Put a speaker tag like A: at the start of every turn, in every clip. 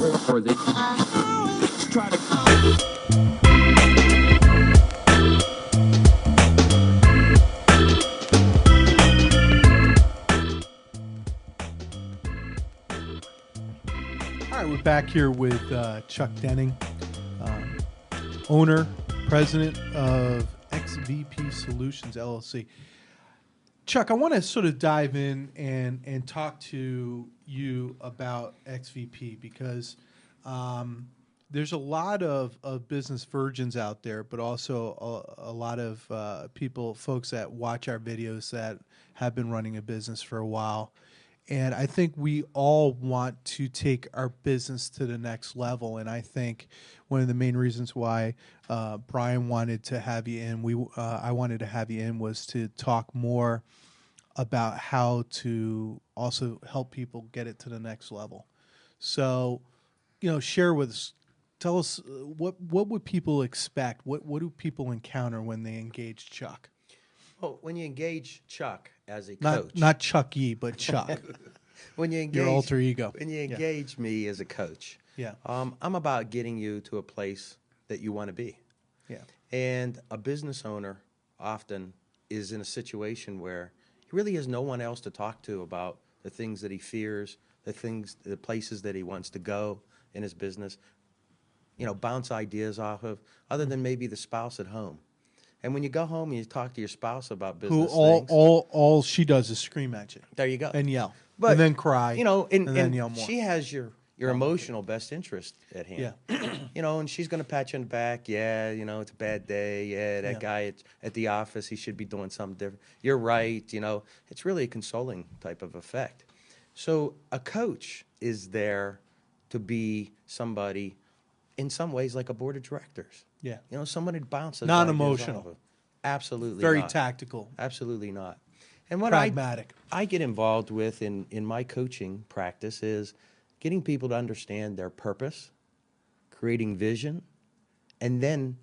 A: or they try to.
B: All right, we're back here with Chuck Denning, owner, president of XVP Solutions, LLC. Chuck, I want to sort of dive in and talk to you about XVP because there's a lot of business virgins out there, but also a lot of folks that watch our videos that have been running a business for a while. And I think we all want to take our business to the next level. And I think one of the main reasons why Brian wanted to have you in, I wanted to have you in, was to talk more about how to also help people get it to the next level. So, share with us. Tell us what would people expect? What do people encounter when they engage Chuck?
C: Well, when you engage Chuck as a coach,
B: not Chuck E, but Chuck.
C: when you engage
B: your alter ego,
C: when you engage me as a coach, I'm about getting you to a place that you want to be.
B: Yeah. And
C: a business owner often is in a situation where he really has no one else to talk to about the things that he fears, the places that he wants to go in his business, bounce ideas off of, other than maybe the spouse at home. And when you go home and you talk to your spouse about business things,
B: all she does is scream at you.
C: There you go.
B: And yell.
C: But,
B: and then cry.
C: And
B: then yell more.
C: She has your emotional best interest at hand.
B: Yeah.
C: And she's going to pat you on the back. Yeah, it's a bad day. Yeah, that guy at the office, he should be doing something different. You're right. It's really a consoling type of effect. So a coach is there to be somebody, in some ways, like a board of directors.
B: Yeah.
C: Somebody bounces.
B: Non-emotional.
C: Absolutely
B: Very
C: not.
B: tactical.
C: Absolutely not. And what
B: pragmatic.
C: I get involved with in my coaching practice is getting people to understand their purpose, creating vision, and then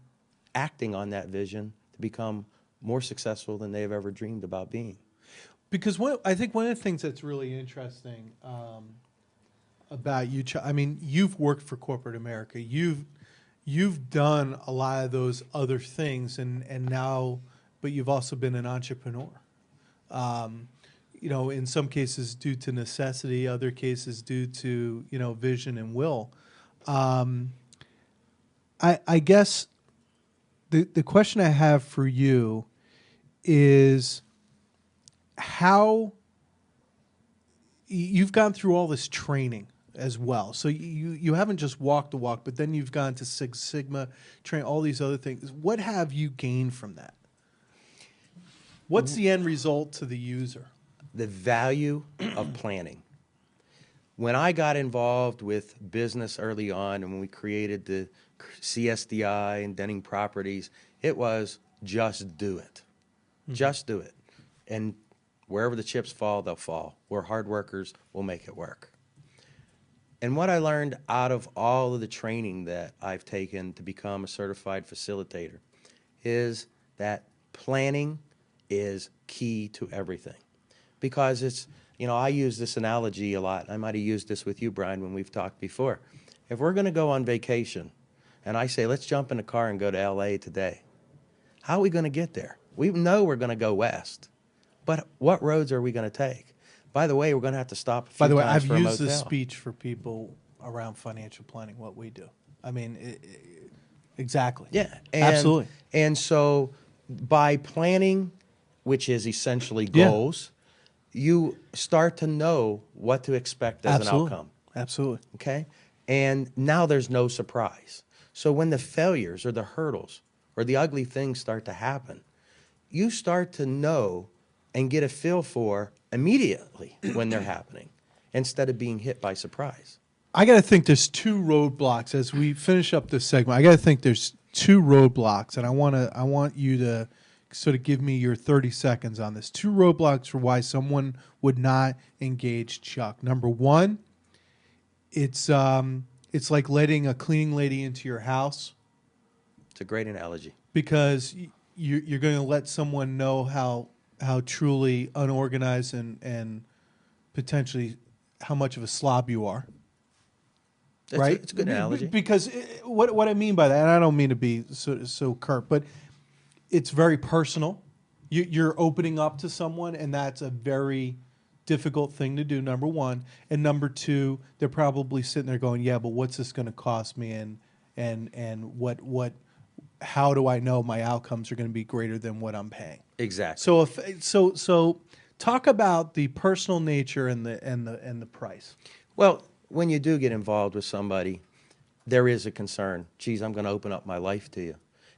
C: acting on that vision to become more successful than they've ever dreamed about being.
B: Because I think one of the things that's really interesting about you, Chuck, I mean, you've worked for corporate America. You've done a lot of those other things, and now, but you've also been an entrepreneur. In some cases due to necessity, other cases due to vision and will. I guess the question I have for you is how you've gone through all this training as well. So you haven't just walked the walk, but then you've gone to Six Sigma, train all these other things. What have you gained from that? What's the end result to the user?
C: The value of planning. When I got involved with business early on and when we created the CSDI and Denning Properties, it was just do it. Mm-hmm. Just do it. And wherever the chips fall, they'll fall. We're hard workers, we'll make it work. And what I learned out of all of the training that I've taken to become a certified facilitator is that planning is key to everything. Because it's, I use this analogy a lot. I might have used this with you, Brian, when we've talked before. If we're going to go on vacation, and I say, let's jump in a car and go to L.A. today, how are we going to get there? We know we're going to go west, but what roads are we going to take? By the way, we're going to have to stop a few times for a motel.
B: By the way, I've used this speech for people around financial planning, what we do. I mean, exactly.
C: Yeah.
B: Absolutely.
C: And so by planning, which is essentially goals, you start to know what to expect as an outcome.
B: Absolutely.
C: Okay? And now there's no surprise. So when the failures or the hurdles or the ugly things start to happen, you start to know and get a feel for immediately when they're happening instead of being hit by surprise.
B: I got to think there's two roadblocks as we finish up this segment. I got to think there's two roadblocks, and I want you to sort of give me your 30 seconds on this. Two roadblocks for why someone would not engage Chuck. Number one, it's like letting a cleaning lady into your house.
C: It's a great analogy.
B: Because you're going to let someone know how truly unorganized and potentially how much of a slob you are. right?
C: It's a good analogy.
B: Because what I mean by that, and I don't mean to be so curt, but it's very personal. You're opening up to someone, and that's a very difficult thing to do, number one. And number two, they're probably sitting there going, yeah, but what's this going to cost me? And what how do I know my outcomes are going to be greater than what I'm paying?
C: Exactly.
B: So talk about the personal nature and the price.
C: Well, when you do get involved with somebody, there is a concern. Geez, I'm going to open up my life to you.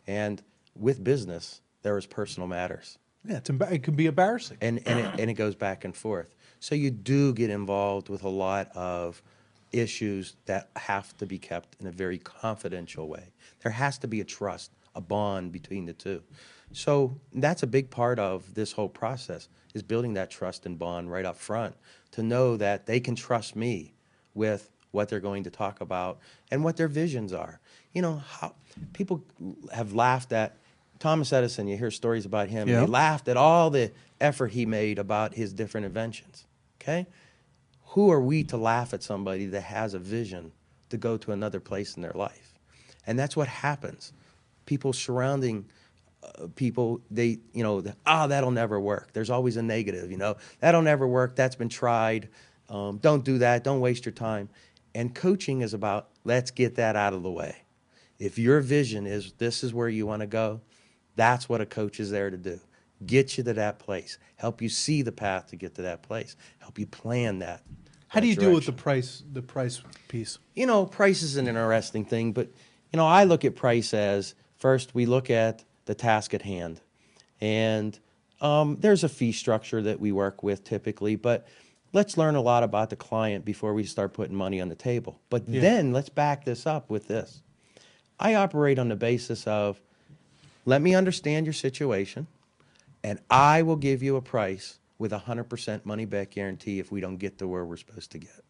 C: And with business, there is personal matters.
B: Yeah, it can be embarrassing.
C: And it goes back and forth. So you do get involved with a lot of issues that have to be kept in a very confidential way. There has to be a trust, a bond between the two. So that's a big part of this whole process, is building that trust and bond right up front, to know that they can trust me with what they're going to talk about and what their visions are. You know, how people have laughed at Thomas Edison. You hear stories about him.
B: Yeah.
C: They laughed at all the effort he made about his different inventions. Okay? Who are we to laugh at somebody that has a vision to go to another place in their life? And that's what happens. People surrounding people, that'll never work. There's always a negative, that'll never work. That's been tried. Don't do that. Don't waste your time. And coaching is about, let's get that out of the way. If your vision is this is where you want to go, that's what a coach is there to do. Get you to that place. Help you see the path to get to that place. Help you plan that.
B: How do you deal with the
C: direction.
B: price piece?
C: Price is an interesting thing, but, I look at price as, first we look at the task at hand. And there's a fee structure that we work with typically, but let's learn a lot about the client before we start putting money on the table. But then let's back this up with this. I operate on the basis of, let me understand your situation, and I will give you a price with 100% money-back guarantee if we don't get to where we're supposed to get.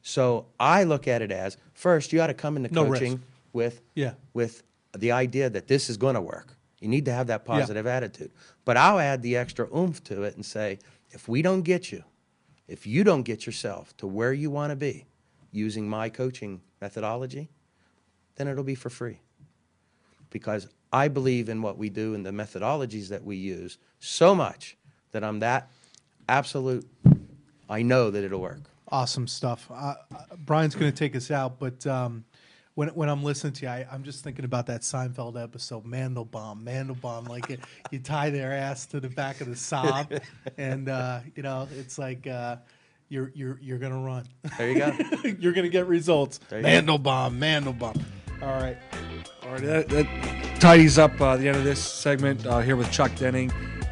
C: So I look at it as, first, you ought to come into
B: No
C: coaching
B: risk.
C: with the idea that this is going to work. You need to have that positive attitude. But I'll add the extra oomph to it and say, if we don't get you, if you don't get yourself to where you want to be using my coaching methodology, then it'll be for free. Because I believe in what we do and the methodologies that we use so much that I'm that absolute, I know that it'll work.
B: Awesome stuff. Brian's going to take us out, but when I'm listening to you, I'm just thinking about that Seinfeld episode, Mandelbaum, like you tie their ass to the back of the Saab, and it's like you're going to run.
C: There you go.
B: You're going to get results. Mandelbaum. All right.
A: That tidies up the end of this segment here with Chuck Denning,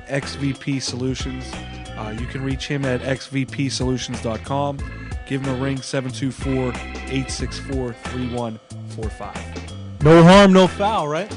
A: XVP Solutions. You can reach him at xvpsolutions.com. Give him a ring, 724-864-3145.
B: No harm, no foul, right?